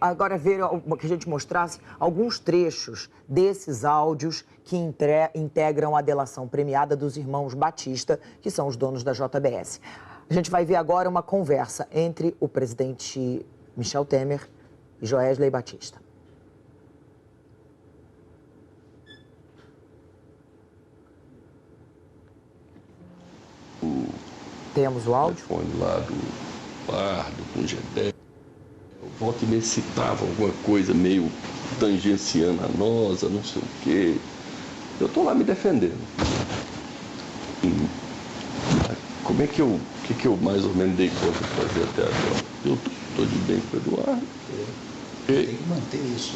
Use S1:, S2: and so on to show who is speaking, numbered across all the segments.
S1: Agora ver que a gente mostrasse alguns trechos desses áudios que integram a delação premiada dos irmãos Batista, que são os donos da JBS. A gente vai ver agora uma conversa entre o presidente Michel Temer e Joesley Batista. Temos o áudio?
S2: O telefone lá do Pardo com o Gedé. Volta e me citava alguma coisa meio tangenciana a nós, não sei o quê. Eu tô lá me defendendo. Como é que eu mais ou menos dei conta de fazer até agora? Eu tô de bem com o Eduardo.
S3: Tem que manter isso.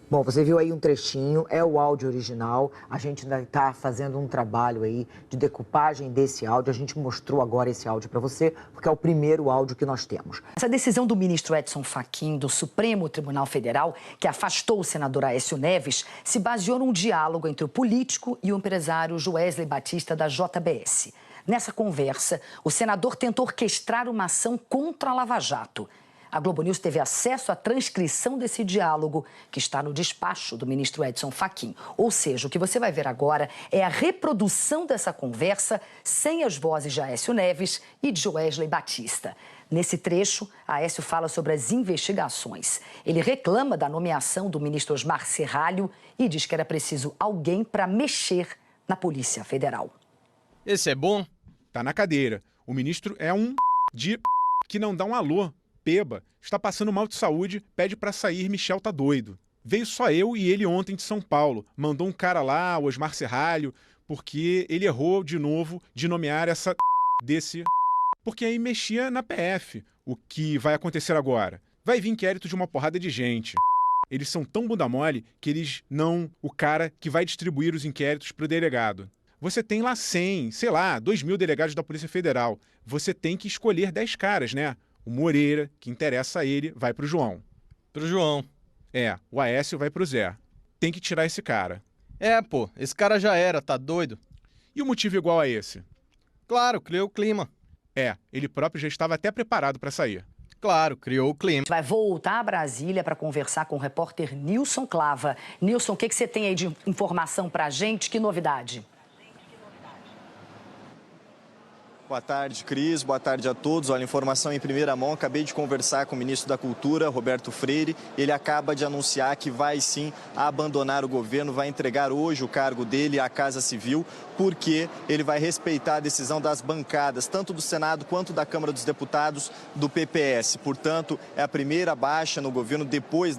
S1: Bom, você viu aí um trechinho, é o áudio original. A gente ainda está fazendo um trabalho aí de decupagem desse áudio. A gente mostrou agora esse áudio para você, porque é o primeiro áudio que nós temos.
S4: Essa decisão do ministro Edson Fachin, do Supremo Tribunal Federal, que afastou o senador Aécio Neves, se baseou num diálogo entre o político e o empresário Joesley Batista, da JBS. Nessa conversa, o senador tentou orquestrar uma ação contra a Lava Jato. A Globo News teve acesso à transcrição desse diálogo, que está no despacho do ministro Edson Fachin. Ou seja, o que você vai ver agora é a reprodução dessa conversa sem as vozes de Aécio Neves e de Joesley Batista. Nesse trecho, Aécio fala sobre as investigações. Ele reclama da nomeação do ministro Osmar Serralho e diz que era preciso alguém para mexer na Polícia Federal.
S5: Esse é bom? Tá na cadeira. O ministro é um de que não dá um alô. Peba, está passando mal de saúde, pede para sair, Michel tá doido. Veio só eu e ele ontem de São Paulo. Mandou um cara lá, o Osmar Serralho, porque ele errou de novo de nomear essa desse... Porque aí mexia na PF. O que vai acontecer agora? Vai vir inquérito de uma porrada de gente. Eles são tão bunda mole que eles não... O cara que vai distribuir os inquéritos pro delegado. Você tem lá 100, sei lá, 2.000 delegados da Polícia Federal. Você tem que escolher 10 caras, né? O Moreira, que interessa a ele, vai pro João.
S6: Pro João.
S5: É, o Aécio vai pro Zé. Tem que tirar esse cara.
S6: É, pô, esse cara já era, tá doido?
S5: E o motivo igual a esse?
S6: Claro, criou o clima.
S5: É, ele próprio já estava até preparado para sair.
S6: Claro, criou o clima.
S4: Vai voltar a Brasília para conversar com o repórter Nilson Clava. Nilson, o que você tem aí de informação pra gente? Que novidade?
S7: Boa tarde, Cris. Boa tarde a todos. Olha, informação em primeira mão. Acabei de conversar com o ministro da Cultura, Roberto Freire. Ele acaba de anunciar que vai sim abandonar o governo, vai entregar hoje o cargo dele à Casa Civil, porque ele vai respeitar a decisão das bancadas, tanto do Senado quanto da Câmara dos Deputados do PPS. Portanto, é a primeira baixa no governo depois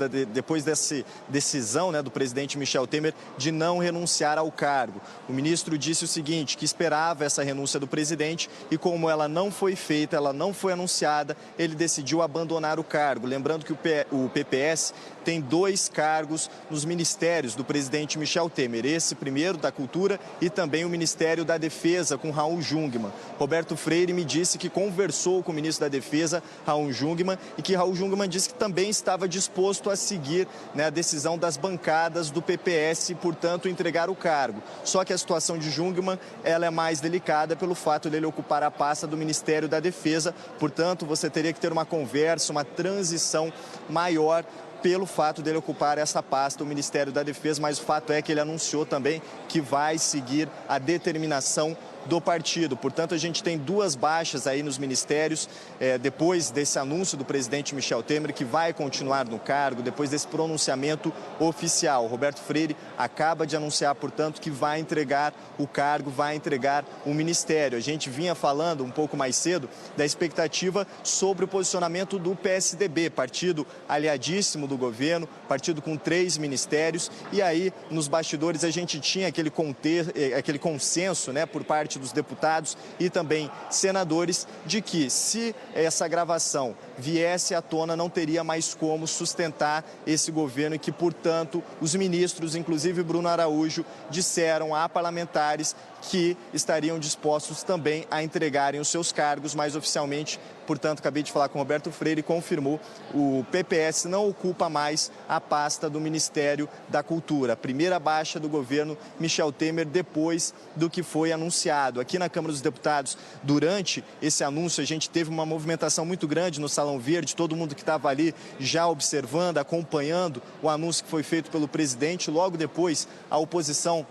S7: dessa decisão, né, do presidente Michel Temer de não renunciar ao cargo. O ministro disse o seguinte, que esperava essa renúncia do presidente e como ela não foi feita, ela não foi anunciada, ele decidiu abandonar o cargo. Lembrando que o PPS tem 2 cargos nos ministérios do presidente Michel Temer. Esse primeiro da Cultura e também o Ministério da Defesa com Raul Jungmann. Roberto Freire me disse que conversou com o ministro da Defesa, Raul Jungmann, e que Raul Jungmann disse que também estava disposto a seguir, né, a decisão das bancadas do PPS e, portanto, entregar o cargo. Só que a situação de Jungmann ela é mais delicada pelo fato dele ocupar a pasta do Ministério da Defesa. Portanto, você teria que ter uma conversa, uma transição maior pelo fato dele ocupar essa pasta, o Ministério da Defesa, mas o fato é que ele anunciou também que vai seguir a determinação do partido. Portanto, a gente tem 2 baixas aí nos ministérios, depois desse anúncio do presidente Michel Temer, que vai continuar no cargo, depois desse pronunciamento oficial. O Roberto Freire acaba de anunciar, portanto, que vai entregar o cargo, vai entregar o ministério. A gente vinha falando um pouco mais cedo da expectativa sobre o posicionamento do PSDB, partido aliadíssimo do governo, partido com 3 ministérios, e aí nos bastidores a gente tinha aquele consenso, né, por parte dos deputados e também senadores de que se essa gravação viesse à tona não teria mais como sustentar esse governo e que, portanto, os ministros, inclusive Bruno Araújo, disseram a parlamentares que estariam dispostos também a entregarem os seus cargos, mas oficialmente, portanto, acabei de falar com o Roberto Freire e confirmou, o PPS não ocupa mais a pasta do Ministério da Cultura. A primeira baixa do governo Michel Temer depois do que foi anunciado. Aqui na Câmara dos Deputados, durante esse anúncio, a gente teve uma movimentação muito grande no Salão Verde, todo mundo que estava ali já observando, acompanhando o anúncio que foi feito pelo presidente. Logo depois, a oposição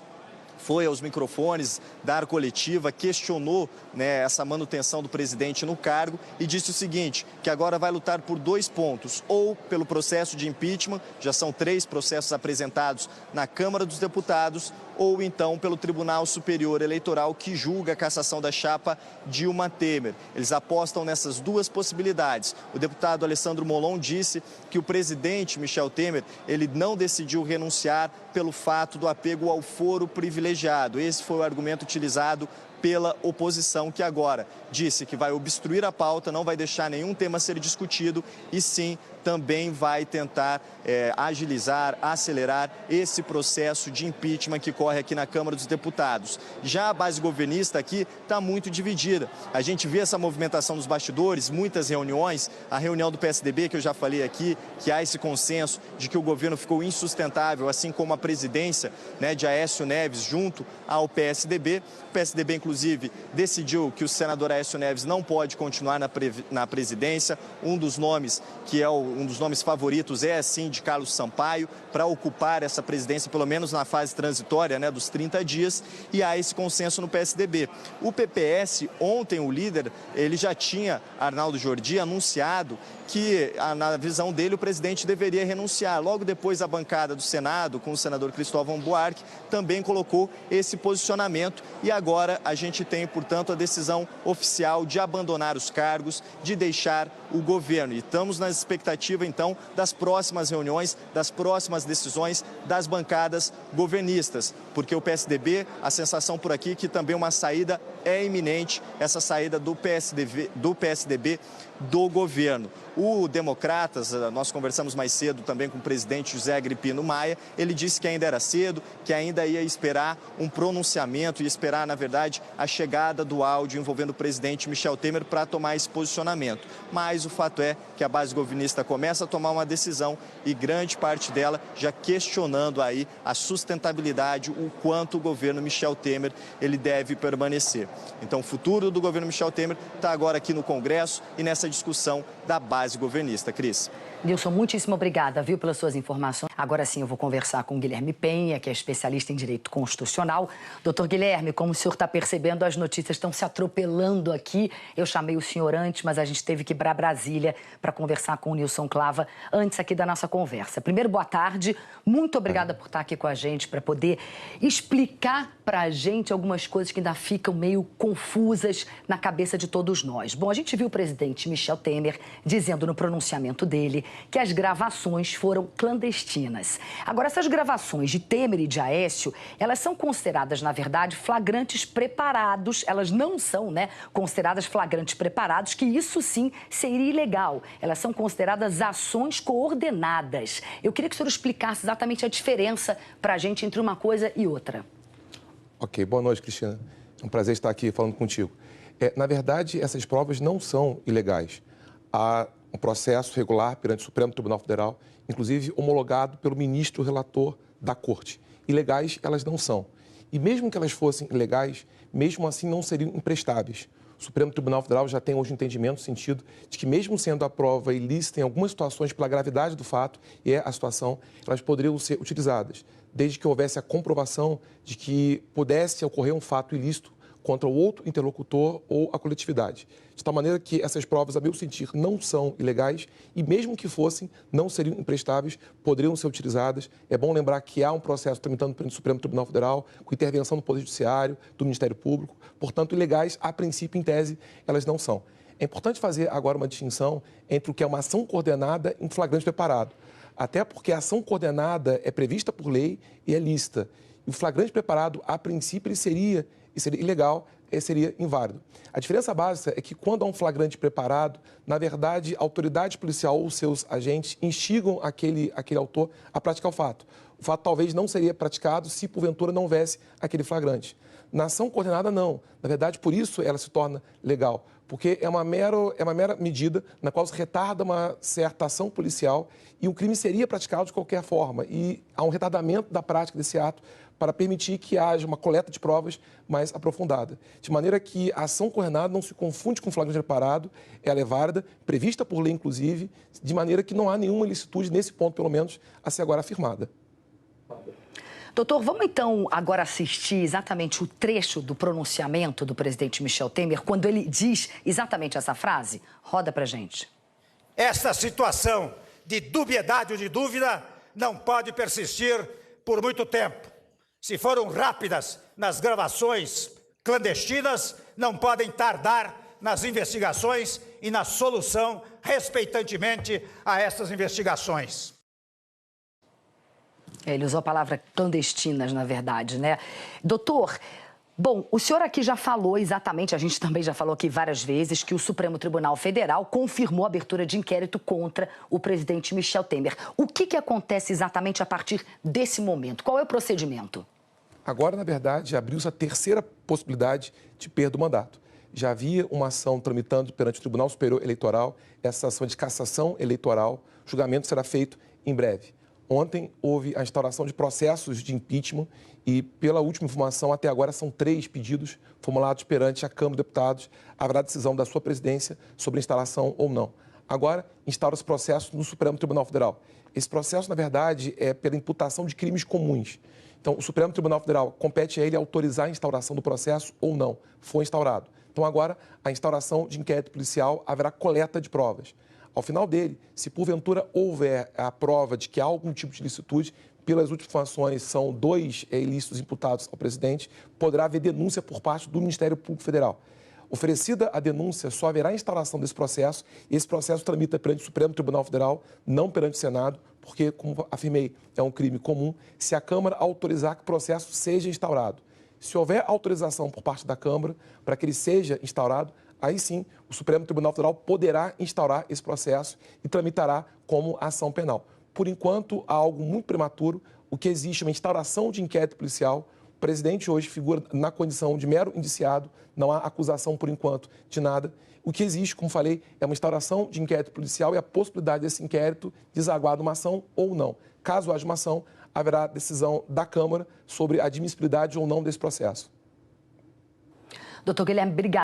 S7: foi aos microfones, dar coletiva, questionou, né, essa manutenção do presidente no cargo e disse o seguinte, que agora vai lutar por 2 pontos, ou pelo processo de impeachment, já são 3 processos apresentados na Câmara dos Deputados, ou então pelo Tribunal Superior Eleitoral, que julga a cassação da chapa Dilma Temer. Eles apostam nessas 2 possibilidades. O deputado Alessandro Molon disse que o presidente Michel Temer, ele não decidiu renunciar pelo fato do apego ao foro privilegiado. Esse foi o argumento utilizado pela oposição, que agora disse que vai obstruir a pauta, não vai deixar nenhum tema ser discutido e sim também vai tentar agilizar, acelerar esse processo de impeachment que corre aqui na Câmara dos Deputados. Já a base governista aqui está muito dividida. A gente vê essa movimentação nos bastidores, muitas reuniões, a reunião do PSDB, que eu já falei aqui, que há esse consenso de que o governo ficou insustentável, assim como a presidência, né, de Aécio Neves junto ao PSDB. O PSDB, inclusive, decidiu que o senador Aécio Neves não pode continuar na presidência. Um dos nomes que é um dos nomes favoritos é, sim, de Carlos Sampaio, para ocupar essa presidência, pelo menos na fase transitória, né, dos 30 dias, e há esse consenso no PSDB. O PPS, ontem o líder, ele já tinha, Arnaldo Jordi, anunciado que, na visão dele, o presidente deveria renunciar. Logo depois, a bancada do Senado, com o senador Cristóvão Buarque, também colocou esse posicionamento e agora a gente tem, portanto, a decisão oficial de abandonar os cargos, de deixar o governo. E estamos na expectativa, então, das próximas reuniões, das próximas decisões das bancadas governistas, porque o PSDB, a sensação por aqui que também uma saída é iminente, essa saída do PSDB do governo. O Democratas, nós conversamos mais cedo também com o presidente José Agripino Maia, ele disse que ainda era cedo, que ainda ia esperar um pronunciamento, ia esperar, na verdade, a chegada do áudio envolvendo o presidente Michel Temer para tomar esse posicionamento. Mas o fato é que a base governista começa a tomar uma decisão e grande parte dela já questionando aí a sustentabilidade, o quanto o governo Michel Temer ele deve permanecer. Então, o futuro do governo Michel Temer está agora aqui no Congresso e nessa discussão da base governista. Cris.
S4: Nilson, muitíssimo obrigada, viu, pelas suas informações. Agora sim, eu vou conversar com o Guilherme Penha, que é especialista em direito constitucional. Doutor Guilherme, como o senhor está percebendo, as notícias estão se atropelando aqui. Eu chamei o senhor antes, mas a gente teve que ir para Brasília para conversar com o Nilson Clava antes aqui da nossa conversa. Primeiro, boa tarde. Muito obrigada por estar aqui com a gente, para poder explicar para a gente algumas coisas que ainda ficam meio confusas na cabeça de todos nós. Bom, a gente viu o presidente Michel Temer dizendo no pronunciamento dele que as gravações foram clandestinas. Agora, essas gravações de Temer e de Aécio, elas são consideradas, na verdade, flagrantes preparados. Elas não são, né, consideradas flagrantes preparados, que isso sim seria ilegal. Elas são consideradas ações coordenadas. Eu queria que o senhor explicasse exatamente a diferença para a gente entre uma coisa e outra.
S8: Ok, boa noite, Cristina. É um prazer estar aqui falando contigo. Na verdade, essas provas não são ilegais. Há um processo regular perante o Supremo Tribunal Federal, inclusive homologado pelo ministro relator da Corte. Ilegais elas não são. E mesmo que elas fossem ilegais, mesmo assim não seriam imprestáveis. O Supremo Tribunal Federal já tem hoje entendimento no sentido de que, mesmo sendo a prova ilícita em algumas situações pela gravidade do fato e a situação, elas poderiam ser utilizadas, desde que houvesse a comprovação de que pudesse ocorrer um fato ilícito contra o outro interlocutor ou a coletividade. De tal maneira que essas provas, a meu sentir, não são ilegais e, mesmo que fossem, não seriam imprestáveis, poderiam ser utilizadas. É bom lembrar que há um processo tramitando pelo Supremo Tribunal Federal, com intervenção do Poder Judiciário, do Ministério Público. Portanto, ilegais, a princípio, em tese, elas não são. É importante fazer agora uma distinção entre o que é uma ação coordenada e um flagrante preparado. Até porque a ação coordenada é prevista por lei e é lícita. E o flagrante preparado, a princípio, ele seria ilegal, seria inválido. A diferença básica é que quando há um flagrante preparado, na verdade, a autoridade policial ou seus agentes instigam aquele autor a praticar o fato. O fato talvez não seria praticado se, porventura, não houvesse aquele flagrante. Na ação coordenada, não. Na verdade, por isso ela se torna legal, porque é uma mera medida na qual se retarda uma certa ação policial e o crime seria praticado de qualquer forma. E há um retardamento da prática desse ato para permitir que haja uma coleta de provas mais aprofundada. De maneira que a ação coordenada não se confunde com flagrante preparado, ela é válida, prevista por lei, inclusive, de maneira que não há nenhuma ilicitude nesse ponto, pelo menos, a ser agora afirmada.
S4: Doutor, vamos então agora assistir exatamente o trecho do pronunciamento do presidente Michel Temer, quando ele diz exatamente essa frase? Roda pra gente.
S9: Esta situação de dubiedade ou de dúvida não pode persistir por muito tempo. Se foram rápidas nas gravações clandestinas, não podem tardar nas investigações e na solução, respeitantemente, a essas investigações.
S4: Ele usou a palavra clandestinas, na verdade, né? Doutor, bom, o senhor aqui já falou exatamente, a gente também já falou aqui várias vezes, que o Supremo Tribunal Federal confirmou a abertura de inquérito contra o presidente Michel Temer. O que acontece exatamente a partir desse momento? Qual é o procedimento?
S8: Agora, na verdade, abriu-se a terceira possibilidade de perda do mandato. Já havia uma ação tramitando perante o Tribunal Superior Eleitoral, essa ação de cassação eleitoral, o julgamento será feito em breve. Ontem houve a instauração de processos de impeachment e, pela última informação, até agora são 3 pedidos formulados perante a Câmara de Deputados. Haverá decisão da sua presidência sobre instalação ou não. Agora, instaura-se processo no Supremo Tribunal Federal. Esse processo, na verdade, é pela imputação de crimes comuns. Então, o Supremo Tribunal Federal compete a ele autorizar a instauração do processo ou não. Foi instaurado. Então, agora, a instauração de inquérito policial, haverá coleta de provas. Ao final dele, se porventura houver a prova de que há algum tipo de ilicitude, pelas últimas informações, são 2 ilícitos imputados ao presidente, poderá haver denúncia por parte do Ministério Público Federal. Oferecida a denúncia, só haverá instauração desse processo, e esse processo tramita perante o Supremo Tribunal Federal, não perante o Senado, porque, como afirmei, é um crime comum, se a Câmara autorizar que o processo seja instaurado. Se houver autorização por parte da Câmara para que ele seja instaurado, aí sim, o Supremo Tribunal Federal poderá instaurar esse processo e tramitará como ação penal. Por enquanto, há algo muito prematuro, o que existe uma instauração de inquérito policial. O presidente hoje figura na condição de mero indiciado, não há acusação, por enquanto, de nada. O que existe, como falei, é uma instauração de inquérito policial e a possibilidade desse inquérito desaguar numa ação ou não. Caso haja uma ação, haverá decisão da Câmara sobre a admissibilidade ou não desse processo.
S4: Doutor Guilherme, obrigado.